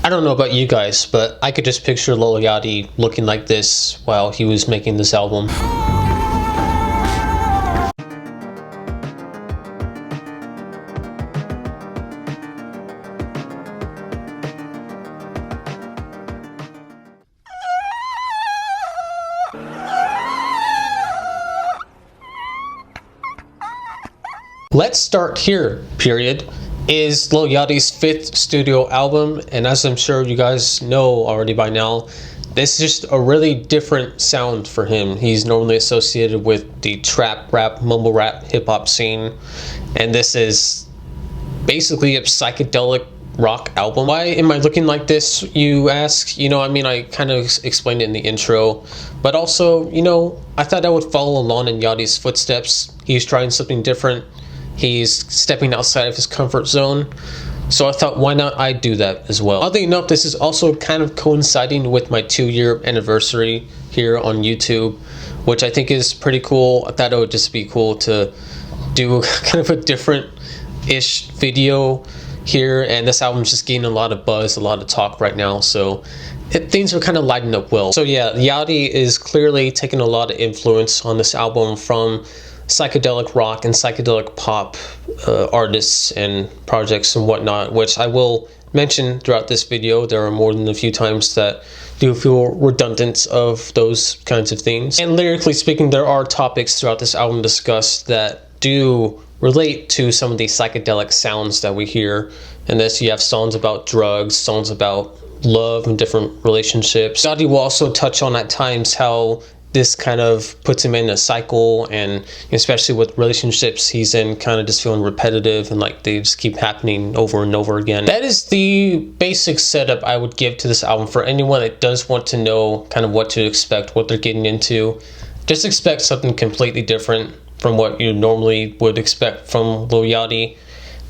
I don't know about you guys, but I could just picture Lil Yachty looking like this while he was making this album. Let's Start Here, period, is Lil Yachty's 5th studio album, and as I'm sure you guys know already by now, this is just a really different sound for him. He's normally associated with the trap rap, mumble rap, hip hop scene, and this is basically a psychedelic rock album. Why am I looking like this, you ask? I kind of explained it in the intro, but also, I thought I would follow along in Yachty's footsteps. He's trying something different. He's stepping outside of his comfort zone. So I thought, why not I do that as well? Oddly enough, this is also kind of coinciding with my 2-year anniversary here on YouTube, which I think is pretty cool. I thought it would just be cool to do kind of a different-ish video here, and this album's just getting a lot of buzz, a lot of talk right now, so things are kind of lighting up well. So yeah, Yachty is clearly taking a lot of influence on this album from psychedelic rock and psychedelic pop artists and projects and whatnot, which I will mention throughout this video. There are more than a few times that do feel redundant of those kinds of themes. And lyrically speaking, there are topics throughout this album discussed that do relate to some of the psychedelic sounds that we hear. In this, you have songs about drugs, songs about love and different relationships. Yachty will also touch on at times how this kind of puts him in a cycle, and especially with relationships he's in, kind of just feeling repetitive and like they just keep happening over and over again. That is the basic setup I would give to this album for anyone that does want to know kind of what to expect, what they're getting into. Just expect something completely different from what you normally would expect from Lil Yachty.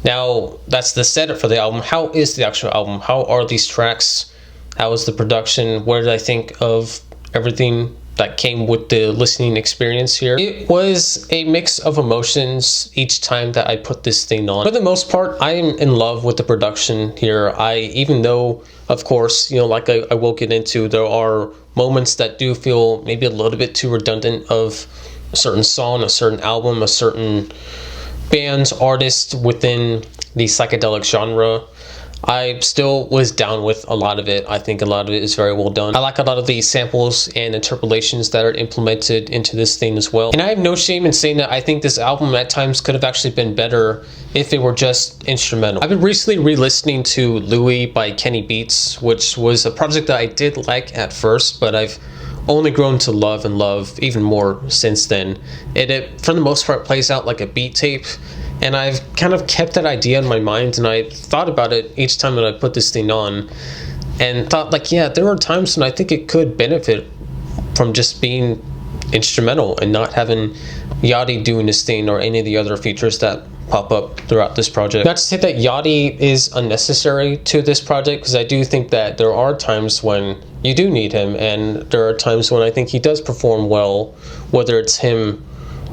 Now, that's the setup for the album. How is the actual album? How are these tracks? How is the production? What did I think of everything that came with the listening experience here? It was a mix of emotions each time that I put this thing on. For the most part, I am in love with the production here. Even though, of course, like I will get into, there are moments that do feel maybe a little bit too redundant of a certain song, a certain album, a certain band's artist within the psychedelic genre. I still was down with a lot of it. I think a lot of it is very well done. I like a lot of the samples and interpolations that are implemented into this thing as well. And I have no shame in saying that I think this album at times could have actually been better if it were just instrumental. I've been recently re-listening to Louis by Kenny Beats, which was a project that I did like at first, but I've only grown to love and love even more since then. It for the most part plays out like a beat tape, and I've kind of kept that idea in my mind, and I thought about it each time that I put this thing on and thought, like, yeah, there are times when I think it could benefit from just being instrumental and not having Yachty doing this thing or any of the other features that pop up throughout this project. Not to say that Yachty is unnecessary to this project, because I do think that there are times when you do need him, and there are times when I think he does perform well, whether it's him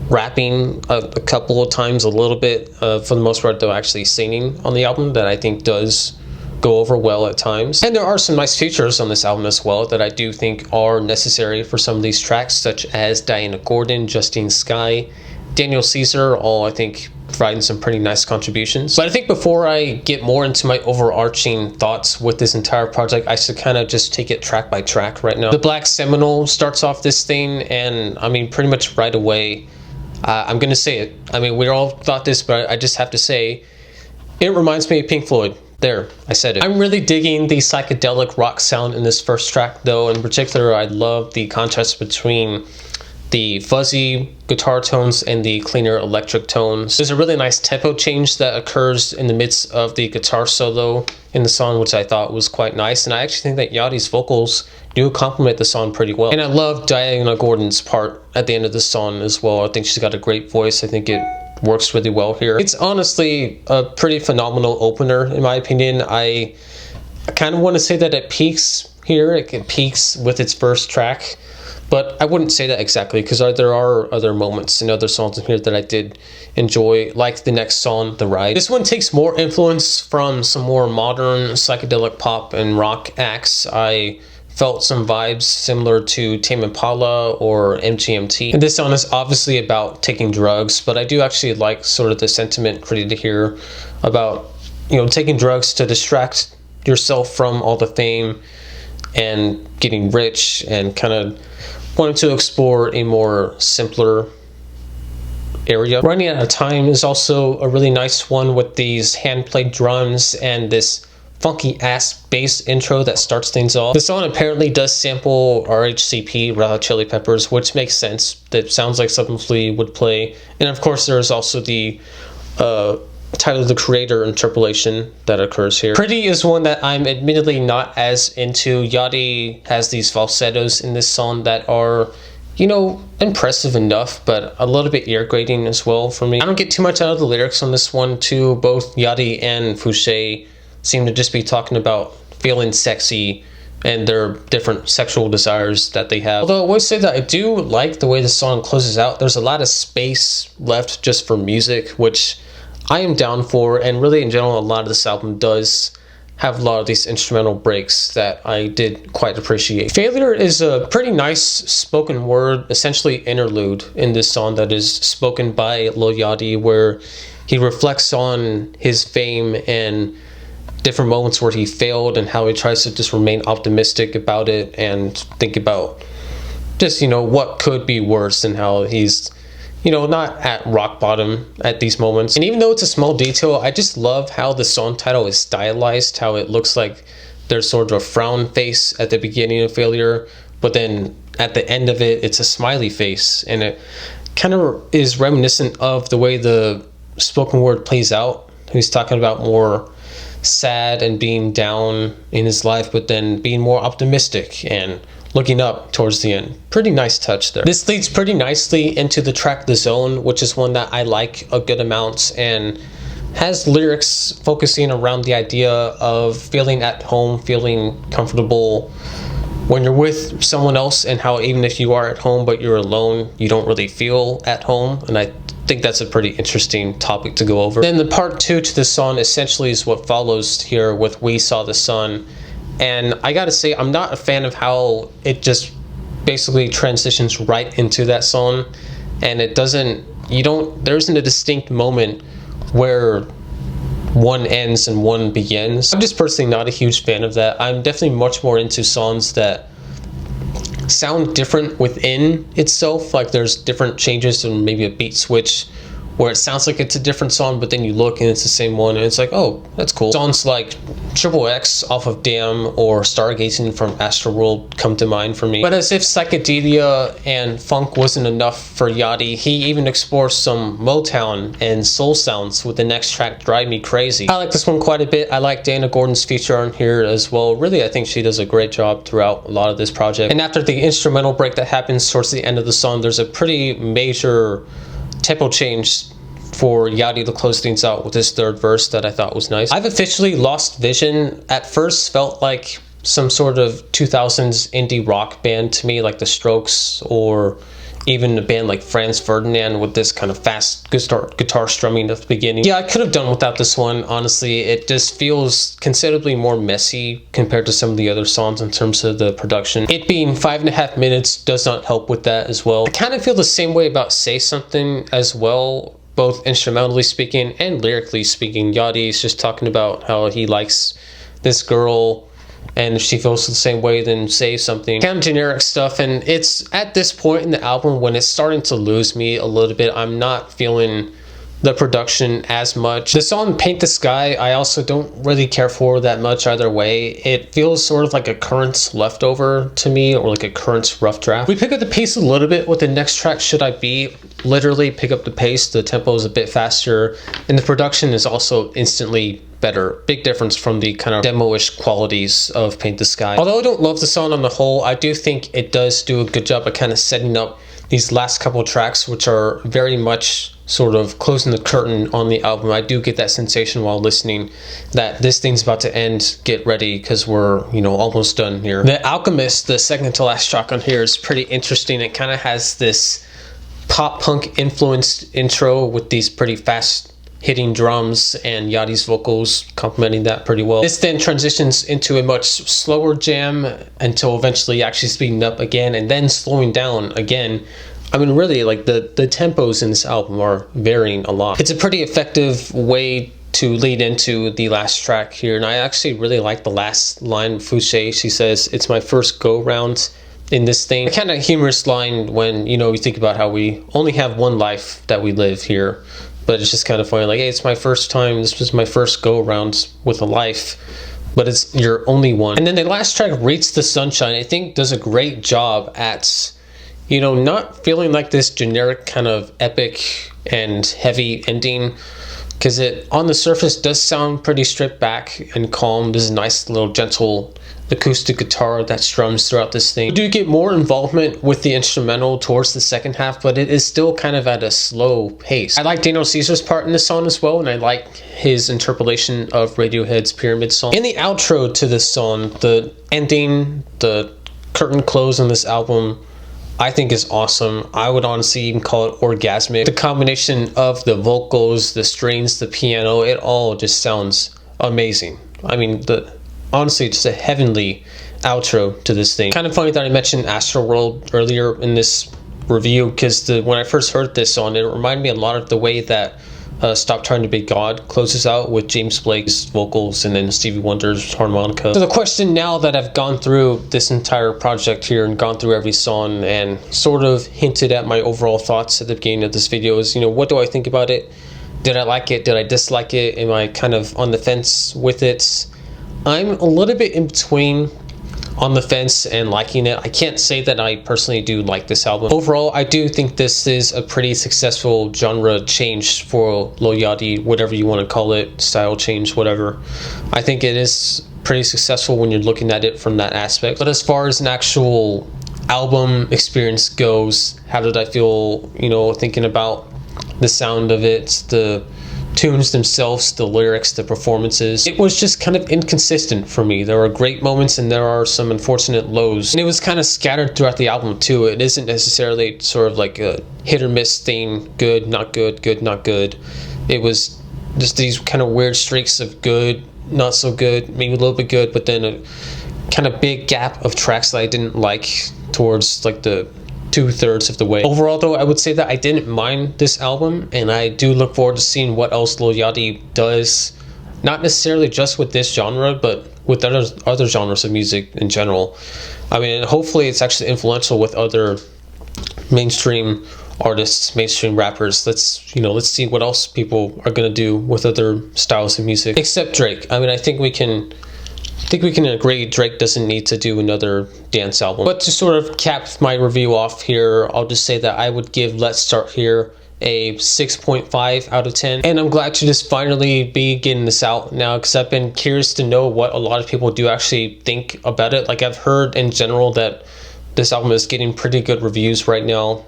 rapping a couple of times a little bit, for the most part though actually singing on the album, that I think does go over well at times. And there are some nice features on this album as well that I do think are necessary for some of these tracks, such as Diana Gordon, Justine Skye, Daniel Caesar, all I think providing some pretty nice contributions. But I think before I get more into my overarching thoughts with this entire project, I should kind of just take it track by track right now. The Black Seminole starts off this thing, and I mean pretty much right away, I'm gonna say it. I mean, we all thought this, but I just have to say, it reminds me of Pink Floyd. There, I said it. I'm really digging the psychedelic rock sound in this first track though. In particular, I love the contrast between the fuzzy guitar tones and the cleaner electric tones. There's a really nice tempo change that occurs in the midst of the guitar solo in the song, which I thought was quite nice, and I actually think that Yachty's vocals do complement the song pretty well. And I love Diana Gordon's part at the end of the song as well. I think she's got a great voice. I think it works really well here. It's honestly a pretty phenomenal opener in my opinion. I kind of want to say that it peaks here. It peaks with its first track, but I wouldn't say that exactly, because there are other moments and other songs in here that I did enjoy, like the next song, The Ride. This one takes more influence from some more modern psychedelic pop and rock acts. I felt some vibes similar to Tame Impala or MGMT. And this song is obviously about taking drugs, but I do actually like sort of the sentiment created here about, you know, taking drugs to distract yourself from all the fame and getting rich, and kind of wanting to explore a more simpler area. Running Out of Time is also a really nice one with these hand-played drums and this funky ass bass intro that starts things off. The song apparently does sample RHCP, Red Hot Chili Peppers, which makes sense. That sounds like something Flea would play. And of course there's also the Tyler the Creator interpolation that occurs here. Pretty is one that I'm admittedly not as into. Yachty has these falsettos in this song that are, you know, impressive enough, but a little bit ear-grating as well for me. I don't get too much out of the lyrics on this one too. Both Yachty and Fouché seem to just be talking about feeling sexy and their different sexual desires that they have. Although I would say that I do like the way the song closes out. There's a lot of space left just for music, which I am down for, and really in general a lot of this album does have a lot of these instrumental breaks that I did quite appreciate. Failure is a pretty nice spoken word, essentially interlude in this song that is spoken by Lil Yachty, where he reflects on his fame and different moments where he failed and how he tries to just remain optimistic about it and think about just, you know, what could be worse, and how he's, you know, not at rock bottom at these moments. And even though it's a small detail, I just love how the song title is stylized, how it looks like there's sort of a frown face at the beginning of Failure, but then at the end of it, it's a smiley face. And it kind of is reminiscent of the way the spoken word plays out. He's talking about more sad and being down in his life, but then being more optimistic and looking up towards the end. Pretty nice touch there. This leads pretty nicely into the track The Zone, which is one that I like a good amount, and has lyrics focusing around the idea of feeling at home, feeling comfortable when you're with someone else, and how even if you are at home but you're alone, you don't really feel at home. And I think that's a pretty interesting topic to go over. Then the part 2 to the song essentially is what follows here with We Saw the Sun. And I gotta say, I'm not a fan of how it just basically transitions right into that song, and it doesn't, there isn't a distinct moment where one ends and one begins. I'm just personally not a huge fan of that. I'm definitely much more into songs that sound different within itself, like there's different changes and maybe a beat switch where it sounds like it's a different song, but then you look and it's the same one, and it's like, oh, that's cool. Songs like Triple X off of Damn or Stargazing from Astroworld come to mind for me. But as if psychedelia and funk wasn't enough for Yachty, he even explores some Motown and soul sounds with the next track, Drive Me Crazy. I like this one quite a bit. I like Dana Gordon's feature on here as well. Really, I think she does a great job throughout a lot of this project. And after the instrumental break that happens towards the end of the song, there's a pretty major tempo change for Yachty to close things out with this third verse that I thought was nice. I've officially lost vision. At first felt like some sort of 2000s indie rock band to me, like the Strokes, or even a band like Franz Ferdinand with this kind of fast guitar strumming at the beginning. Yeah, I could have done without this one, honestly. It just feels considerably more messy compared to some of the other songs in terms of the production. It being 5.5 minutes does not help with that as well. I kind of feel the same way about Say Something as well, both instrumentally speaking and lyrically speaking. Yachty's just talking about how he likes this girl, and if she feels the same way, then say something. Kind of generic stuff, and it's at this point in the album when it's starting to lose me a little bit. I'm not feeling the production as much. The song Paint the Sky, I also don't really care for that much either way. It feels sort of like a Currents leftover to me, or like a Currents rough draft. We pick up the pace a little bit with the next track, Should I Be. Literally pick up the pace. The tempo is a bit faster, and the production is also instantly better. Big difference from the kind of demo-ish qualities of Paint the Sky. Although I don't love the song on the whole, I do think it does do a good job of kind of setting up these last couple tracks, which are very much sort of closing the curtain on the album. I do get that sensation while listening that this thing's about to end. Get ready, because we're, you know, almost done here. The Alchemist, the second to last track on here, is pretty interesting. It kind of has this pop punk influenced intro with these pretty fast hitting drums and Yachty's vocals complementing that pretty well. This then transitions into a much slower jam until eventually actually speeding up again and then slowing down again. I mean, really, like the tempos in this album are varying a lot. It's a pretty effective way to lead into the last track here, and I actually really like the last line. Fouché, she says, "It's my first go round in this thing." A kind of humorous line when, you know, you think about how we only have one life that we live here, but it's just kind of funny, like, hey, it's my first time, this was my first go around with a life, but it's your only one. And then the last track, Reach the Sunshine, I think does a great job at, you know, not feeling like this generic kind of epic and heavy ending, because it on the surface does sound pretty stripped back and calm. There's a nice little gentle acoustic guitar that strums throughout this thing. You do get more involvement with the instrumental towards the second half, but it is still kind of at a slow pace. I like Daniel Caesar's part in this song as well, and I like his interpolation of Radiohead's Pyramid song. In the outro to this song, the ending, the curtain close on this album, I think is awesome. I would honestly even call it orgasmic. The combination of the vocals, the strings, the piano, it all just sounds amazing. I mean, honestly, just a heavenly outro to this thing. Kind of funny that I mentioned Astroworld earlier in this review, because when I first heard this song, it reminded me a lot of the way that Stop Trying to Be God closes out with James Blake's vocals and then Stevie Wonder's harmonica. So the question, now that I've gone through this entire project here and gone through every song and sort of hinted at my overall thoughts at the beginning of this video, is, you know, what do I think about it? Did I like it? Did I dislike it? Am I kind of on the fence with it? I'm a little bit in between, on the fence and liking it. I can't say that I personally do like this album. Overall, I do think this is a pretty successful genre change for Lil Yachty, whatever you want to call it, style change, whatever. I think it is pretty successful when you're looking at it from that aspect. But as far as an actual album experience goes, how did I feel, you know, thinking about the sound of it, the tunes themselves, the lyrics, the performances? It was just kind of inconsistent for me. There are great moments and there are some unfortunate lows, and it was kind of scattered throughout the album too. It isn't necessarily sort of like a hit or miss thing, good, not good, good, not good. It was just these kind of weird streaks of good, not so good, maybe a little bit good, but then a kind of big gap of tracks that I didn't like towards like the 2/3 of the way. Overall though, I would say that I didn't mind this album, and I do look forward to seeing what else Lil Yachty does, not necessarily just with this genre, but with other genres of music in general. I mean, hopefully it's actually influential with other mainstream artists, mainstream rappers. Let's see what else people are gonna do with other styles of music, except Drake. I mean, I think we can agree Drake doesn't need to do another dance album. But to sort of cap my review off here, I'll just say that I would give Let's Start Here a 6.5 out of 10. And I'm glad to just finally be getting this out now, because I've been curious to know what a lot of people do actually think about it. Like, I've heard in general that this album is getting pretty good reviews right now.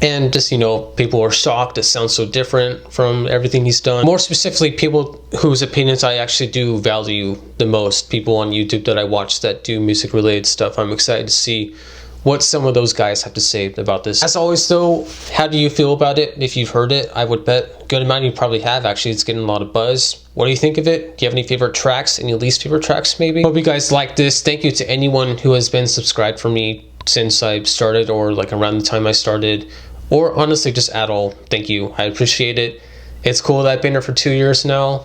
And just, you know, people are shocked. It sounds so different from everything he's done. More specifically, people whose opinions I actually do value the most. People on YouTube that I watch that do music related stuff. I'm excited to see what some of those guys have to say about this. As always though, how do you feel about it? If you've heard it, I would bet a good amount you probably have. Actually, it's getting a lot of buzz. What do you think of it? Do you have any favorite tracks? Any least favorite tracks maybe? Hope you guys like this. Thank you to anyone who has been subscribed for me since I started, or like around the time I started, or honestly just at all. Thank you. I appreciate it. It's cool that I've been here for 2 years now,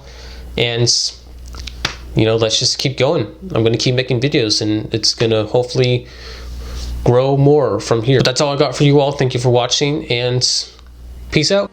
and you know, let's just keep going. I'm gonna keep making videos, and it's gonna hopefully grow more from here. But that's all I got for you all. Thank you for watching, and peace out.